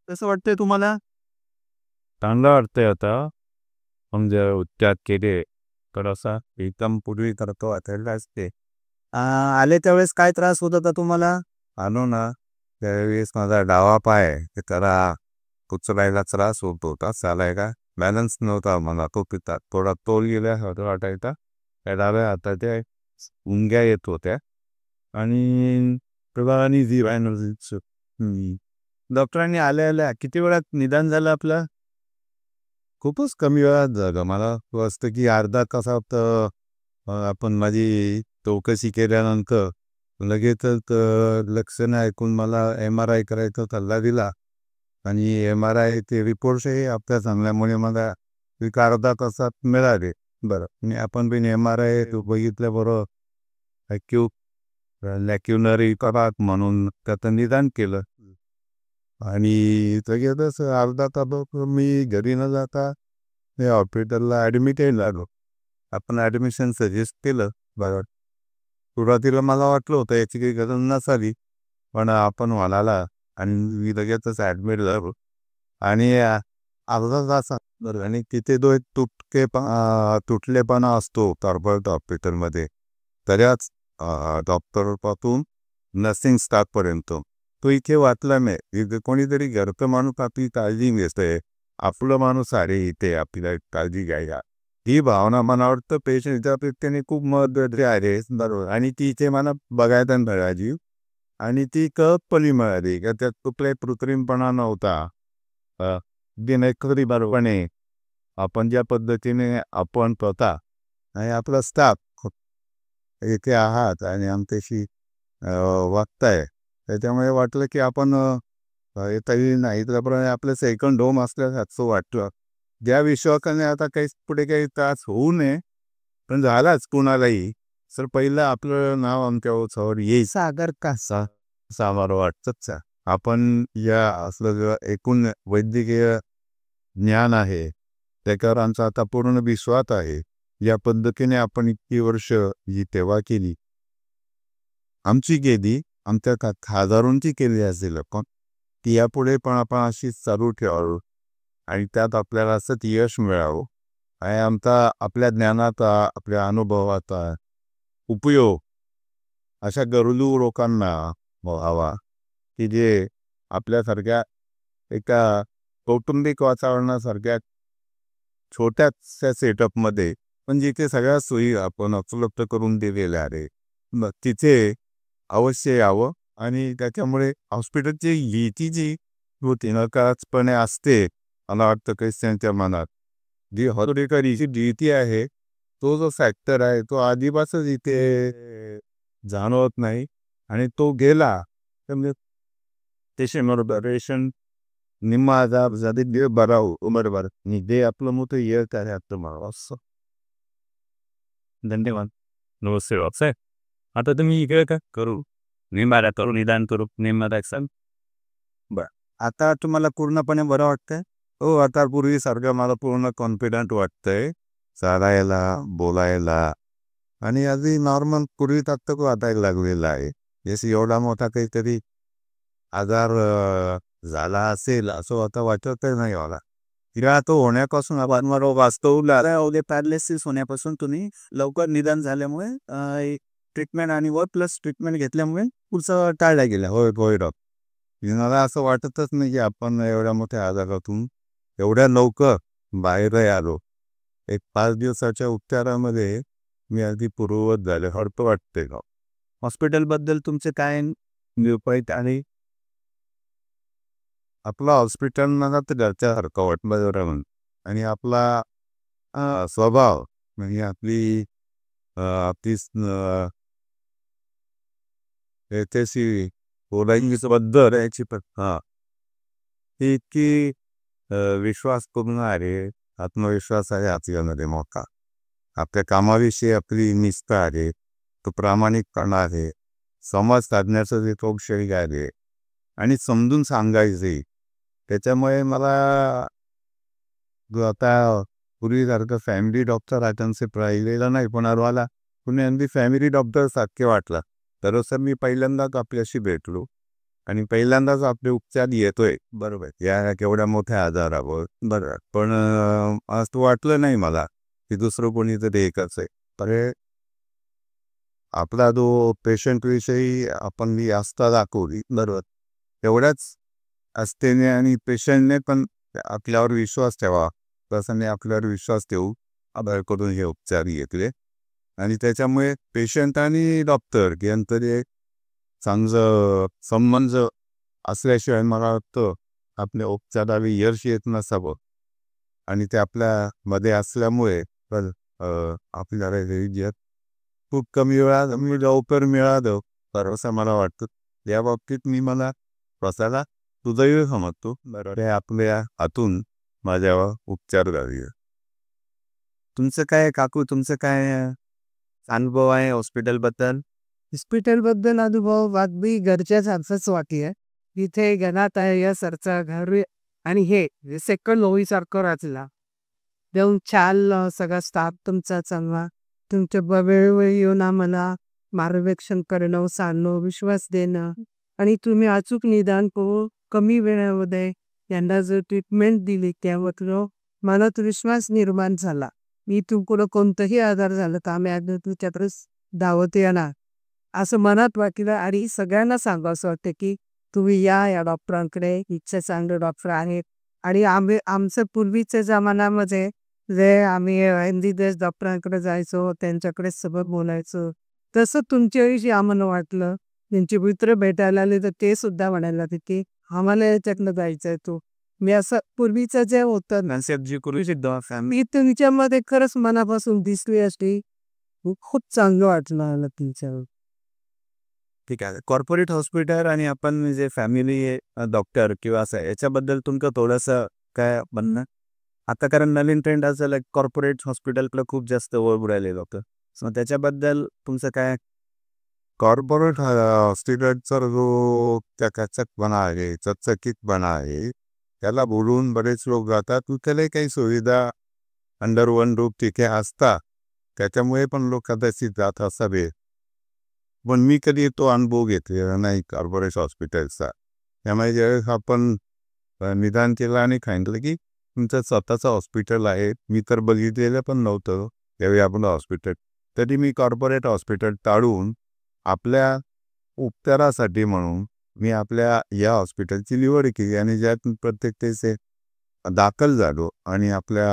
कसं वाटतंय तुम्हाला? चांगलं वाटतंय आता. म्हणजे उपचार केले तर असा एकदम पूर्वी करतो वाटायला असते. आले त्यावेळेस काय त्रास होत होता तुम्हाला? आलो ना त्यावेळेस माझा डावा पाय ते त्याला उचलायला त्रास होत होता. चालायला बॅलन्स नव्हता मला. तो पिता थोडा तोल गेल्यासारखं वाटायचा. त्या डाव्या हाताच्या मुंग्या येत होत्या आणि तेव्हा आणि डॉक्टरांनी आल्या किती वेळात निदान झालं आपलं? खूपच कमी वेळात झालं. मला वाटतं की अर्धा तासात आपण माझी चौकशी केल्यानंतर लगेचच लक्षणं ऐकून मला MRI करायचा सल्ला दिला आणि MRI ते रिपोर्ट्सही आपल्या सांगल्यामुळे मला एक अर्धा तासात मिळाले. बरं आणि आपण पण MRI बघितल्याबरोबर लॅक्युनरी करात म्हणून त्याचं निदान केलं आणि लगेचच अर्धा तासात मी घरी न जाता मी हॉस्पिटलला ॲडमिटही झालो. आपण ॲडमिशन सजेस्ट केलं. बरं सुरुवातीला मला वाटलं होतं याची काही गरज नसावी, पण आपण म्हणाला आणि मी लगेचच ॲडमिट झालो आणि अर्धा तासात बरं आणि तिथे तो एक तुटलेपणा असतो कॉर्पोरेट हॉस्पिटलमध्ये. त्याच्याच डॉक्टरपासून नर्सिंग स्टाफपर्यंत तो इथे वाचला नाही. इथे कोणीतरी घरचं माणूस आपली काळजी घेतंय. आपलं माणूस आहे इथे आपल्याला काळजी घ्यायला. ही भावना मला वाटतं पेशंटच्या अपेक्षेने खूप महत्त्वाची आहे. बरोबर आणि ती इथे मला बघायला मिळाली आणि ती कळतपणे मिळाली का त्यात कुठलाही कृत्रिमपणा नव्हता. अगदी नैसर्गिकपणे आपण ज्या पद्धतीने आपण स्वतः आणि आपला स्टाफ इथे आहात आणि आमच्याशी वागताय त्याच्यामुळे वाटलं की आपण तरी नाही त्याप्रमाणे आपलं सेकंड होम असल्यासारखं वाटलं. ज्या विश्वासाने आता काही पुढे काही त्रास होऊ नये पण झालाच कुणालाही तर पहिलं आपलं नाव आमच्या ओठावर येईल. सागर का सामार वाटतच. आपण या असलं एकूण वैद्यकीय ज्ञान आहे त्याच्यावर आमचा आता पूर्ण विश्वास आहे. या पद्धतीने आपण इतकी वर्ष ही सेवा केली आमची गेली आमच्या हजारोंची केली असेल पण ती यापुढे पण आपण अशी चालू ठेवावं आणि त्यात आपल्याला असंच यश मिळावं आणि आमचा आपल्या ज्ञानाचा आपल्या अनुभवाचा उपयोग अशा गरजू लोकांना व्हावा की जे आपल्यासारख्या एका कौटुंबिक वातावरणासारख्या छोट्याशा सेटअपमध्ये पण जिथे सगळ्या सोयी आपण उपलब्ध करून दिलेल्या आहे मग तिथे अवश्य यावं आणि त्याच्यामुळे हॉस्पिटलची भीती जी होती नकारात्मकपणे असते मला वाटतं पेशंटच्या मनात जी हॉस्पिटलची भीती आहे तो जो फॅक्टर आहे तो आधीपासूनच इथे जाणवत नाही आणि तो गेला तर पेशंट निम्मा आजार जाते दे बरा बरोबर दे आपलं मोठं यश आहे आपलं मला असं. धन्यवाद. नमस्ते साहेब. आता तुम्ही इकडे काय करू निम्माऱ्या करू निदान करू निम्माऱ्या सांग. बरं आता तुम्हाला पूर्णपणे बरं वाटतंय? हो आता पूर्वीसारखं मला पूर्ण कॉन्फिडंट वाटतंय चालायला बोलायला आणि अगदी नॉर्मल पूर्वी तक वाटायला लागलेला आहे. जसं एवढा मोठा काहीतरी आजार झाला असेल असं आता वाटत नाही मला. किंवा तो होण्यापासून आपण वास्तवला पॅरालिसिस होण्यापासून तुम्ही लवकर निदान झाल्यामुळे ट्रीटमेंट आणि वर प्लस ट्रीटमेंट घेतल्यामुळे पुढचं टाळलं गेलं. होय होय डॉक्टर मला असं वाटतच नाही की आपण एवढ्या मोठ्या आजारातून एवढ्या लवकर बाहेर आलो. एक 5 दिवसाच्या उपचारामध्ये मी अगदी पूर्ववत झाले हळतं वाटते का हॉस्पिटलबद्दल तुमचे काय निरुपायत आणि आपला हॉस्पिटल मला तर घरच्यासारखं वाटलं म्हणून आणि आपला स्वभाव म्हणजे आपली आपली त्याची बोलायची बद्दल याची हां ती इतकी विश्वास पूर्ण आहे आत्मविश्वास आहे आपल्यामध्ये मोठा आपल्या कामाविषयी आपली निष्ठा आहे तो प्रामाणिकपणा आहे संवाद साधण्याचं जे कौशल्य आहे आणि समजून सांगायचे त्याच्यामुळे मला आता पूर्वीसारखं फॅमिली डॉक्टर आतांचे राहिलेला नाही पण मला कुणी अगदी फॅमिली डॉक्टर सारखे वाटला तर असं मी पहिल्यांदाच आपल्याशी भेटलो आणि पहिल्यांदाच आपले उपचार येतोय बरोबर या केवढ्या मोठ्या आजारावर बरोबर पण असं वाटलं नाही मला की दुसरं कोणीतरी एकच आहे तर आपला जो पेशंट विषयी आपण मी आस्था दाखवली बरोबर तेवढ्याच आस्थेने आणि पेशंटने पण आपल्यावर विश्वास ठेवा तसं आपल्यावर विश्वास ठेवू करून हे उपचार घेतले आणि त्याच्यामुळे पेशंट आणि डॉक्टर यांतरी एक चांगलं संबंध असल्याशिवाय मला वाटतं आपल्या उपचाराला यश येत नसावं आणि ते आपल्यामध्ये असल्यामुळे तर आपल्याला हे खूप कमी वेळात मी लवकर मिळालं तर असं मला वाटतं या बाबतीत मी मला स्वतःला सुदैव समजतो बरोबर हे आपल्या हातून माझ्यावर उपचार झाले. तुमचं काय काकू तुमचं काय अनुभव आहे हॉस्पिटलबद्दल? हॉस्पिटलबद्दल अनुभव अगदी घरच्यासारखंच वाटले. इथे घरात आहे या सरचा घर आणि हे सेकंड होईसारखं वाचला. देऊन छान सगळा स्टाफ तुमचा चांगला. तुमच्या वेळोवेळी येऊन आम्हाला मार्गदर्शन करणं, सांगणं, विश्वास देणं आणि तुम्ही अचूक निदान करून कमी वेळामध्ये यांना जर ट्रीटमेंट दिली त्याबद्दल मनात विश्वास निर्माण झाला. मी तुमकडं कोणतंही आजार झाला तर आम्ही आज तुमच्याकडे धावत येणार असं मनात वाटलं आणि सगळ्यांना सांगावं असं वाटतं की तुम्ही या डॉक्टरांकडे इतके चांगले डॉक्टर आहेत आणि आमचं पूर्वीच्या जमान्यामध्ये जे आम्ही MBBS डॉक्टरांकडे जायचो त्यांच्याकडे सगळं बोलायचो तसं तुमच्याविषयी आम्हाला वाटलं. त्यांचे मित्र भेटायला आले तर ते सुद्धा म्हणायला लागले की आम्हाला याच्यातनं जायचं आहे तू मी असं पूर्वीचं जे होतं ना जी करू सिद्ध मी तुमच्यामध्ये खरंच मनापासून दिसली असती खूप चांगलं वाटलं मला तुमच्यावर. ठीक आहे. कॉर्पोरेट हॉस्पिटल आणि आपण जे फॅमिली डॉक्टर किंवा असं याच्याबद्दल तुमचं थोडंसं काय म्हणणं? आता कारण नवीन ट्रेंड असं लाईक कॉर्पोरेट हॉस्पिटलकडे खूप जास्त वळ राहिले लोक. सो त्याच्याबद्दल तुमचं काय? कॉर्पोरेट हॉस्पिटलचा जो चकाचकपणा आहे चकचकीतपणा आहे त्याला बोलून बरेच लोक जातात तिथले काही सुविधा अंडर वन रूप तिथे असतात त्याच्यामुळे पण लोक कदाचित जात असावे पण मी कधी तो अनुभव घेतलेला नाही कॉर्पोरेट हॉस्पिटलचा. त्यामुळे ज्यावेळेस आपण निदान केलं आणि सांगितलं की तुमचं स्वतःचं हॉस्पिटल आहे मी तर बघितलेलं पण नव्हतं त्यावेळी आपलं हॉस्पिटल तरी मी कॉर्पोरेट हॉस्पिटल टाळून आपल्या उपचारासाठी म्हणून मी आपल्या या हॉस्पिटलची निवड केली आणि ज्यात प्रत्येक तेचे दाखल झालो आणि आपल्या